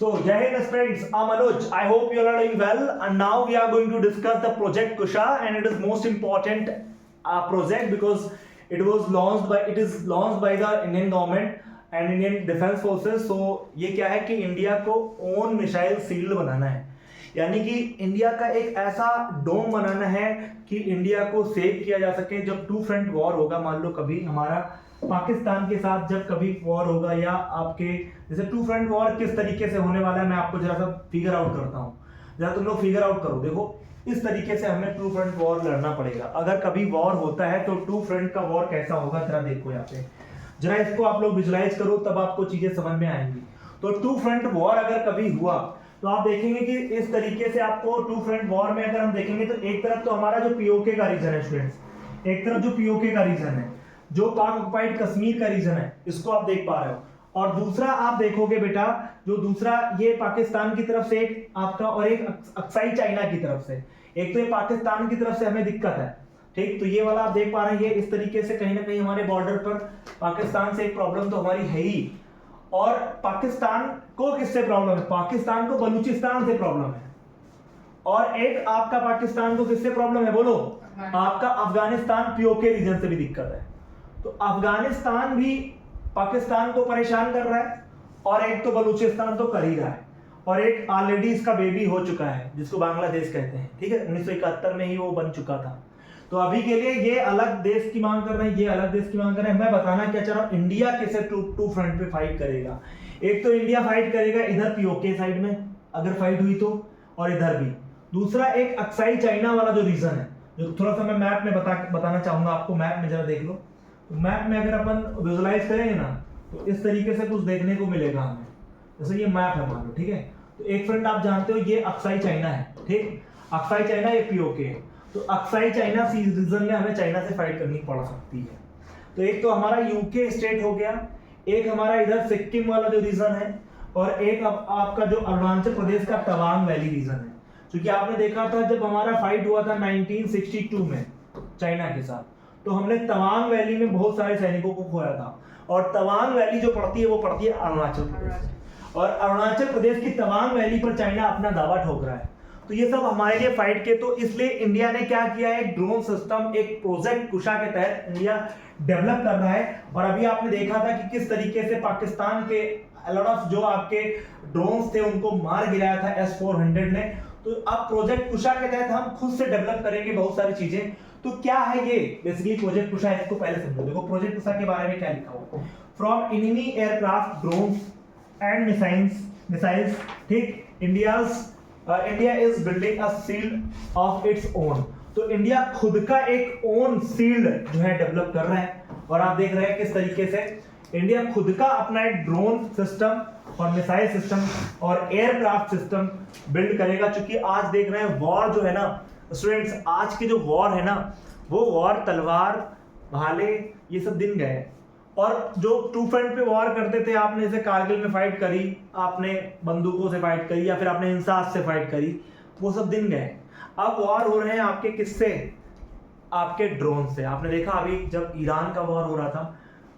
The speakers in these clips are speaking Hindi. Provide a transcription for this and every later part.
So, Jai Hind friends, I'm Anuj. I hope you all are doing well. And now we are going to discuss the project Kusha, and it is most important project because it is launched by the Indian government and Indian Defense Forces. So ये क्या है कि इंडिया को ओन मिसाइल शील्ड बनाना है, यानी कि इंडिया का एक ऐसा डोम बनाना है कि इंडिया को सेव किया जा सके जब टू फ्रंट वॉर होगा। मान लो कभी हमारा पाकिस्तान के साथ जब कभी वॉर होगा, या आपके जैसे टू फ्रंट वॉर किस तरीके से होने वाला है, मैं आपको जरा सा फिगर आउट करता हूँ। जरा तुम लोग फिगर आउट करो। देखो इस तरीके से हमें टू फ्रंट वॉर लड़ना पड़ेगा। अगर कभी वॉर होता है तो टू फ्रंट का वॉर कैसा होगा, जरा देखो यहाँ पे, जरा इसको आप लोग विजुलाइज करो, तब आपको चीजें समझ में आएंगी। तो टू फ्रंट वॉर अगर कभी हुआ तो आप देखेंगे कि इस तरीके से आपको टू फ्रंट वॉर में अगर हम देखेंगे तो एक तरफ तो हमारा जो पीओके का रीजन है स्टूडेंट्स, एक तरफ जो पीओके का रीजन है, जो पाक ऑक्युपाइड कश्मीर का रीजन है, इसको आप देख पा रहे हो। और दूसरा आप देखोगे बेटा, जो दूसरा ये पाकिस्तान की तरफ से एक आपका, और एक अक्साई चाइना की तरफ से। एक तो ये पाकिस्तान की तरफ से हमें दिक्कत है, ठीक। तो ये वाला आप देख पा रहे हैं, ये इस तरीके से कहीं ना कहीं हमारे बॉर्डर पर पाकिस्तान से एक प्रॉब्लम तो हमारी है ही। और पाकिस्तान को किससे प्रॉब्लम है? पाकिस्तान को बलूचिस्तान से प्रॉब्लम है। और एक आपका पाकिस्तान को किससे प्रॉब्लम है, बोलो? आपका अफगानिस्तान पीओके रीजन से भी दिक्कत है। तो अफगानिस्तान भी पाकिस्तान को परेशान कर रहा है, और एक तो बलूचिस्तान तो कर ही रहा है, और एक ऑलरेडी इसका बेबी हो चुका है जिसको बांग्लादेश कहते हैं, ठीक है। 1971 में ही वो बन चुका था। तो अभी के लिए ये अलग देश की मांग कर रहे हैं, ये अलग देश की मांग कर रहे हैं। मैं बताना क्या चाह रहा हूं, इंडिया कैसे टू फ्रंट पे फाइट करेगा। एक तो इंडिया फाइट करेगा इधर पीओके साइड में अगर फाइट हुई तो, और इधर भी। दूसरा एक अक्साई चाइना वाला जो रीजन है, जो थोड़ा सा मैं मैप में बताना चाहूंगा आपको। मैप में जरा देख लो। तो मैप में अगर अपन विजुलाइज करेंगे ना, तो इस तरीके से कुछ देखने को मिलेगा हमें। जैसे ये मैप है मान लो, ठीक है। तो एक फ्रंट आप जानते हो ये अक्साई चाइना है, ठीक। अक्साई चाइना ये पीओके है। तो अक्साई चाइना रीजन में हमें चाइना से फाइट करनी पड़ सकती है। तो एक तो हमारा यूके स्टेट हो गया, एक हमारा इधर सिक्किम वाला जो रीजन है, और एक आपका जो अरुणाचल प्रदेश का तवांग वैली रीजन है। क्योंकि आपने देखा था जब हमारा फाइट हुआ था 1962 में चाइना के साथ, तो हमने तवांग वैली में बहुत सारे सैनिकों को खोया था। और तवांग वैली जो पड़ती है वो पड़ती है अरुणाचल प्रदेश में, और अरुणाचल प्रदेश की तवांग वैली पर चाइना अपना दावा ठोक रहा है। तो ये सब हमारे लिए फाइट के, तो इसलिए इंडिया ने क्या किया है, एक ड्रोन सिस्टम, एक प्रोजेक्ट कुशा के तहत इंडिया डेवलप कर रहा है। और अभी आपने देखा था कि किस तरीके से पाकिस्तान के लॉट ऑफ जो आपके ड्रोन्स थे उनको मार गिराया था S-400 ने। तो अब प्रोजेक्ट कुशा के तहत हम खुद से डेवलप करेंगे बहुत सारी चीजें। तो क्या है ये बेसिकली प्रोजेक्ट कुशा है, इसको पहले समझो। देखो प्रोजेक्ट कुशा के बारे में क्या लिखा हुआ है, from enemy aircraft, drones and missiles, ठीक। India is building a shield of its own. तो इंडिया खुद का एक ओन शील्ड जो है डेवलप कर रहा है। और आप देख रहे हैं किस तरीके से इंडिया खुद का अपना एक ड्रोन सिस्टम और मिसाइल सिस्टम और एयरक्राफ्ट सिस्टम बिल्ड करेगा। क्योंकि आज देख रहे हैं वॉर जो है ना स्टूडेंट्स, आज की जो वॉर है ना, वो वॉर तलवार भाले ये सब दिन गए। और जो टू फ्रंट पे वॉर करते थे, आपने जैसे कारगिल में फाइट करी, आपने बंदूकों से फाइट करी, या फिर आपने इंसास से फाइट करी, वो सब दिन गए। अब वॉर हो रहे हैं आपके किससे? आपके ड्रोन से। आपने देखा अभी जब ईरान का वॉर हो रहा था,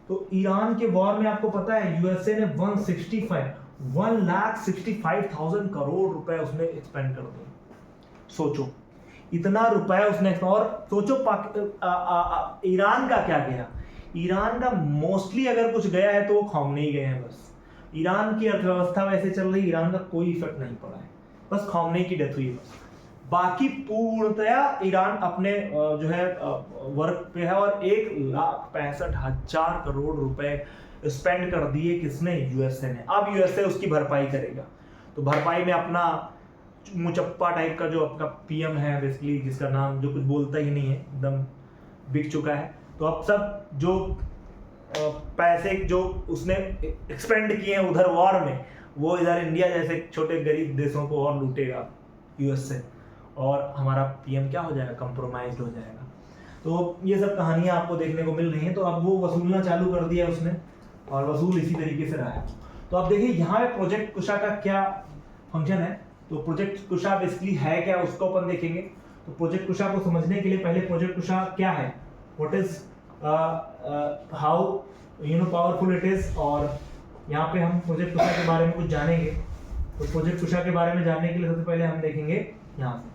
तो ईरान के वॉर में आपको पता है यूएसए ने 1,65,000 करोड़ रुपए उसने एक्सपेंड कर दिए। सोचो इतना रुपए उसने। और सोचो ईरान का क्या गया। ईरान का मोस्टली अगर कुछ गया है तो वो खौमने ही गए हैं बस। ईरान की अर्थव्यवस्था वैसे चल रही, ईरान का कोई इफेक्ट नहीं पड़ा है, बस खौमने की डेथ हुई बस। बाकी पूर्णतया ईरान अपने जो है वर्क पे है। और 1,65,000 करोड़ रुपए स्पेंड कर दिए किसने? यूएसए ने। अब यूएसए उसकी भरपाई करेगा। तो भरपाई में अपना मुचप्पा टाइप का जो आपका पीएम है बेसिकली, जिसका नाम जो कुछ बोलता ही नहीं है, एकदम बिक चुका है। तो अब सब जो पैसे जो उसने एक्सपेंड किए हैं उधर वॉर में, वो इधर इंडिया जैसे छोटे गरीब देशों को और लूटेगा यूएसए, और हमारा पीएम क्या हो जाएगा? कंप्रोमाइज्ड हो जाएगा। तो ये सब कहानियां आपको देखने को मिल रही हैं। तो अब वो वसूलना चालू कर दिया उसने, और वसूल इसी तरीके से रहा है। तो अब देखिए यहाँ पे प्रोजेक्ट कुशा का क्या फंक्शन है। तो प्रोजेक्ट कुशा बेसिकली है क्या, उसको अपन देखेंगे। तो प्रोजेक्ट कुशा को समझने के लिए पहले प्रोजेक्ट कुशा क्या है, what is how powerful it is, और यहाँ पे हम प्रोजेक्ट कुशा के बारे में कुछ जानेंगे। तो प्रोजेक्ट कुशा के बारे में जानने के लिए सबसे पहले हम देखेंगे यहाँ से।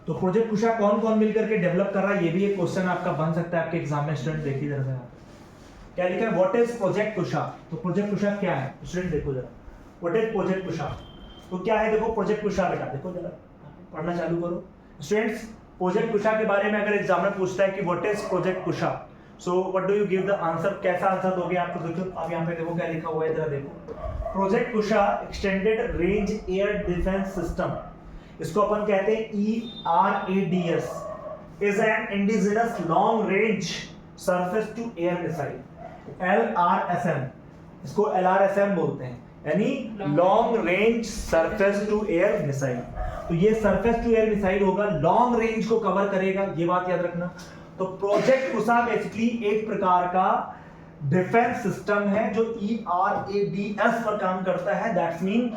तो प्रोजेक्ट कुशा कौन कौन मिलकर के डेवलप कर रहा है, ये भी एक क्वेश्चन आपका बन सकता है आपके एग्जाम में। स्टूडेंट देखिए जरा यहाँ पे क्या लिखा है, व्हाट इज प्रोजेक्ट कुशा। तो प्रोजेक्ट कुशा क्या है स्टूडेंट, देखो जरा व्हाट इज प्रोजेक्ट कुशा। तो क्या है, देखो प्रोजेक्ट कुशा बेटा, देखो जरा पढ़ना चालू करो स्टूडेंट्स। प्रोजेक्ट कुशा के बारे में अगर एग्जाम में पूछता है कि what is project Kusha, so what do you give the answer, कैसा आंसर दोगे आप। तो देखो आप यहाँ पे देखो क्या लिखा हुआ है, जरा देखो। Project Kusha extended range air defence system, इसको अपन कहते हैं ERADS, is an indigenous long range surface to air missile. LRSM, इसको LRSM बोलते हैं, यानी long range surface to air missile. तो ये सरफेस टू एयर मिसाइल होगा, लॉन्ग रेंज को कवर करेगा, ये बात याद रखना। तो प्रोजेक्ट कुशा बेसिकली एक प्रकार का डिफेंस सिस्टम है जो ERADS पर काम करता है। दैट्स मीन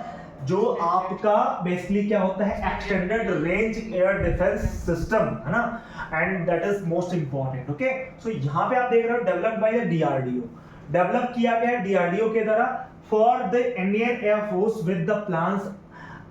जो आपका बेसिकली क्या होता है, extended range air defence system, है ना, and that is most important. Okay, so यहाँ पे आप देख रहे हो developed by the DRDO, develop किया गया है DRDO के द्वारा for the Indian air force with the plans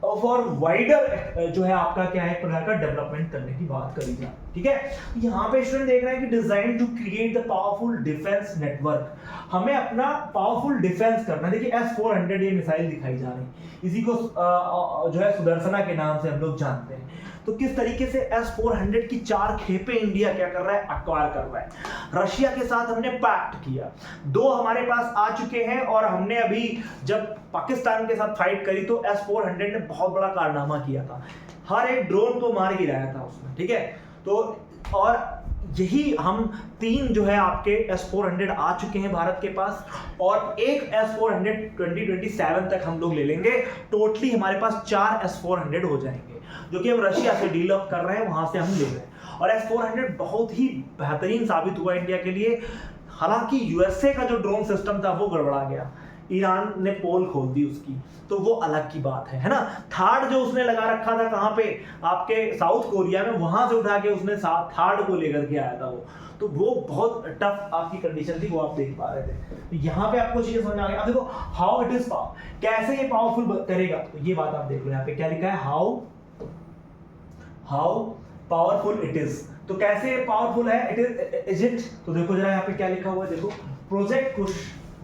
for wider जो है आपका क्या है प्रकार का डेवलपमेंट करने की बात करी जाए। ठीक है, यहाँ पे स्टूडेंट देख रहे हैं कि design to create the powerful defence network, हमें अपना पावरफुल डिफेंस करना। देखिए S-400 ये मिसाइल दिखाई जा रही है, इसी को जो है सुदर्शना के नाम से हम लोग जानते हैं। तो किस तरीके से S-400 की 4 खेपें इंडिया क्या कर रहा है, अक्वायर कर रहा है। रशिया के साथ हमने पैक्ट किया, 2 हमारे पास आ चुके हैं, और हमने अभी जब पाकिस्तान के साथ फाइट करी तो S-400 ने बहुत बड़ा कारनामा किया था, हर एक ड्रोन को मार गिराया था उसने। ठीक है, तो और यही हम 3 जो है आपके S-400 आ चुके हैं भारत के पास, और एक S-400 2027 तक हम लोग ले लेंगे। टोटली हमारे पास 4 S-400 हो जाएंगे, जो कि हम रशिया से डील अप कर रहे हैं, वहां से हम ले रहे हैं। और S-400 बहुत ही बेहतरीन साबित हुआ इंडिया के लिए। हालांकि USA का जो ड्रोन सिस्टम था वो गड़बड़ा गया, ईरान ने पोल खोल दी उसकी, तो वो अलग की बात है ना। थार्ड जो उसने लगा रखा था कहाँ पे, आपके साउथ कोरिया में, वहां से उठा के उसने थार्ड को लेकर के आया था वो, तो वो बहुत टफ आपकी कंडीशन थी, वो आप देख पा रहे थे। तो यहाँ पे आपको चीजें समझ आ गई। अब देखो हाउ इट इज पावर, कैसे ये पावरफुल करेगा, तो ये बात आप देख लो यहाँ पे क्या लिखा है, हाउ पावरफुल इट इज। तो कैसे पावरफुल है, इज इट। तो देखो जरा यहाँ पे क्या लिखा हुआ है, देखो project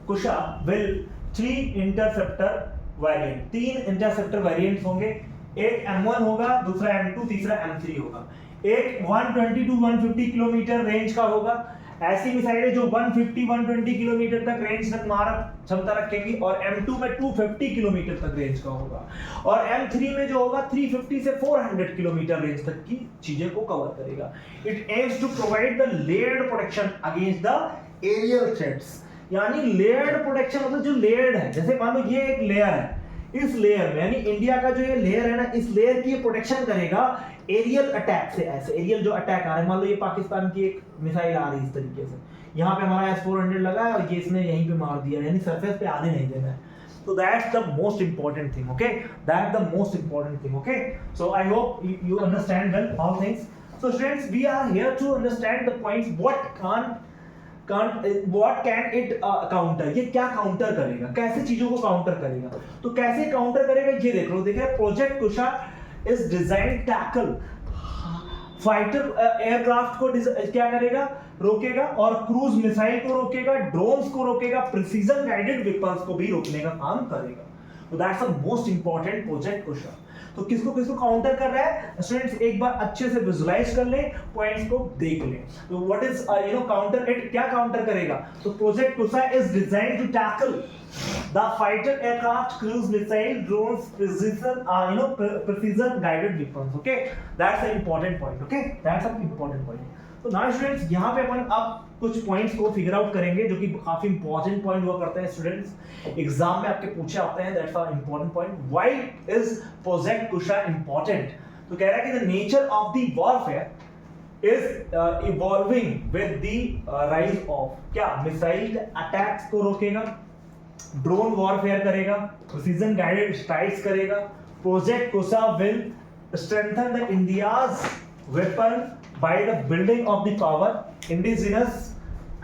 Kusha will 3 interceptor variant, 3 interceptor variants होंगे, एक M1 होगा, दूसरा M2, तीसरा M3 होगा। एक 120 to 150 किलोमीटर रेंज का होगा, ऐसी मिसाइलें जो 150-120 किलोमीटर तक रेंज तक मारक क्षमता रखेंगी, और M2 में 250 किलोमीटर तक रेंज का होगा, और M3 में जो होगा 350 से 400 किलोमीटर रेंज तक की चीजें को कवर करेगा। It aims to provide the layered protection against the aerial threats, यानी लेयर्ड प्रोटेक्शन मतलब जो लेयर्ड है, जैसे मान लो ये एक लेयर है, इस लेयर में यानी इंडिया का जो ये लेयर है ना, इस लेयर की प्रोटेक्शन करेगा एरियल अटैक से। ऐसे एरियल जो अटैक आ रहे हैं, मान लो ये पाकिस्तान की एक मिसाइल आ रही है इस तरीके से, यहाँ पे हमारा S-400 लगा है और ये इसने यहीं पे मार दिया, यानी सरफेस पे आने नहीं देना है। So that's the most important thing, okay? That's the most important thing, okay? So I hope you understand well all things. So students, we are here to understand the points. What can it counter? ये क्या काउंटर करेगा, कैसे चीजों को काउंटर करेगा। तो कैसे काउंटर करेगा ये देख लो। देखिए project Kusha is design tackle fighter aircraft को क्या करेगा, रोकेगा, और क्रूज मिसाइल को रोकेगा, ड्रोन्स को रोकेगा, प्रिसीजन गाइडेड वेपन्स को भी रोकने का काम करेगा। तो that's the most important project Kusha. तो किसको काउंटर कर रहा है स्टूडेंट्स, एक बार अच्छे से विजुलाइज कर ले, पॉइंट्स को देख ले। तो व्हाट इज काउंटर, इट क्या काउंटर करेगा। तो project Kusha is designed to tackle the fighter aircraft, cruise missile, drones, precision guided weapons. Okay, that's the important point. Okay, that's the important point. तो नाउ स्टूडेंट्स यहाँ पे अपन अब कुछ पॉइंट्स को फिगर आउट करेंगे जो कि काफी इंपॉर्टेंट पॉइंट हुआ करते हैं स्टूडेंट्स, एग्जाम में आपके पूछे आते हैं। That's a important point. Why is project Kusha important. तो कह रहा है कि the nature of the warfare is evolving with the rise of क्या, मिसाइल अटैक्स को रोकेगा, ड्रोन वॉरफेयर करेगा, प्रिसीजन गाइडेड स्ट्राइक्स करेगा। Project Kusha will strengthen the India's weapon by the building of the power, indigenous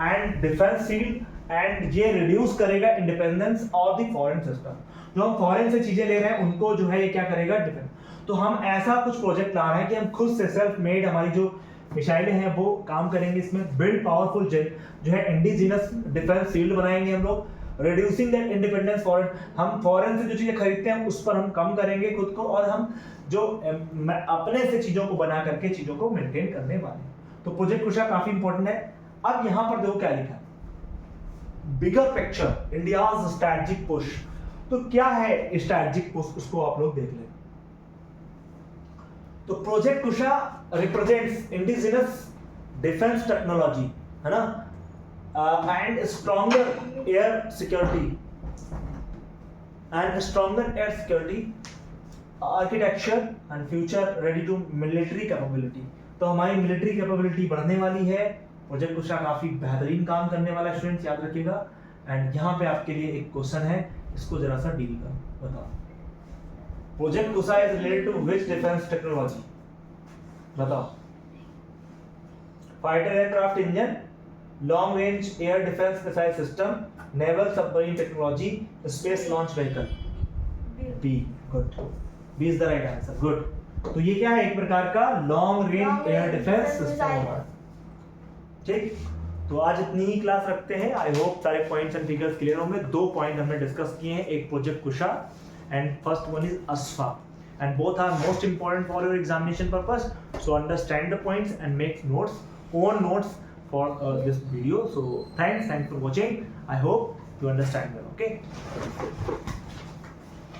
and defense shield and ये रिड्यूस करेगा independence of the foreign system. जो हम फॉरेन से चीजें ले रहे हैं उनको जो है ये क्या करेगा, डिफेंड। तो हम ऐसा कुछ प्रोजेक्ट ला रहे हैं कि हम खुद से सेल्फ मेड हमारी जो मिसाइलें हैं वो काम करेंगे इसमें। बिल्ड पावरफुल जो है इंडिजिनस डिफेंस फील्ड बनाएंगे हम लोग। रिड्यूसिंग दैट इंडिपेंडेंस फॉरेन, हम फॉरेन से जो चीजें खरीदते हैं उस पर हम कम करेंगे खुद को, और हम जो अपने से चीजों को बना करके चीजों को मेंटेन करने वाले। तो प्रोजेक्ट कुशा काफी इंपॉर्टेंट है। अब यहां पर देखो क्या लिखा है, bigger picture India's strategic push. तो क्या है स्ट्रैटेजिक पुश, उसको आप लोग देख लें। तो प्रोजेक्ट कुशा रिप्रेजेंट्स इंडिजिनस डिफेंस टेक्नोलॉजी, है ना, and stronger air security architecture and future ready to military capability. तो हमारी मिलिट्री कैपेबिलिटी बढ़ने वाली है। प्रोजेक्ट कुशा काफी बेहतरीन काम करने वाला है स्टूडेंट्स, याद रखिएगा। एंड यहाँ पे आपके लिए एक क्वेश्चन है, इसको जरा सा डील करो, बताओ। Project Kusha is related to which defence technology, बताओ। Fighter aircraft engine, long range air defence missile system, naval submarine technology, space launch vehicle. B, good, B is the right answer, good. तो ये क्या है, एक प्रकार का long range air defence system होगा। ठीक, तो आज इतनी ही क्लास रखते हैं। आई होप सारे पॉइंट्स एंड फिगर्स क्लियर होंगे। 2 पॉइंट हमने डिस्कस किए हैं, एक project Kusha and first one is अस्फा, and both are most important for your examination purpose. So understand the points and make notes, own notes for this video. So thanks for watching. I hope you understand well. Okay.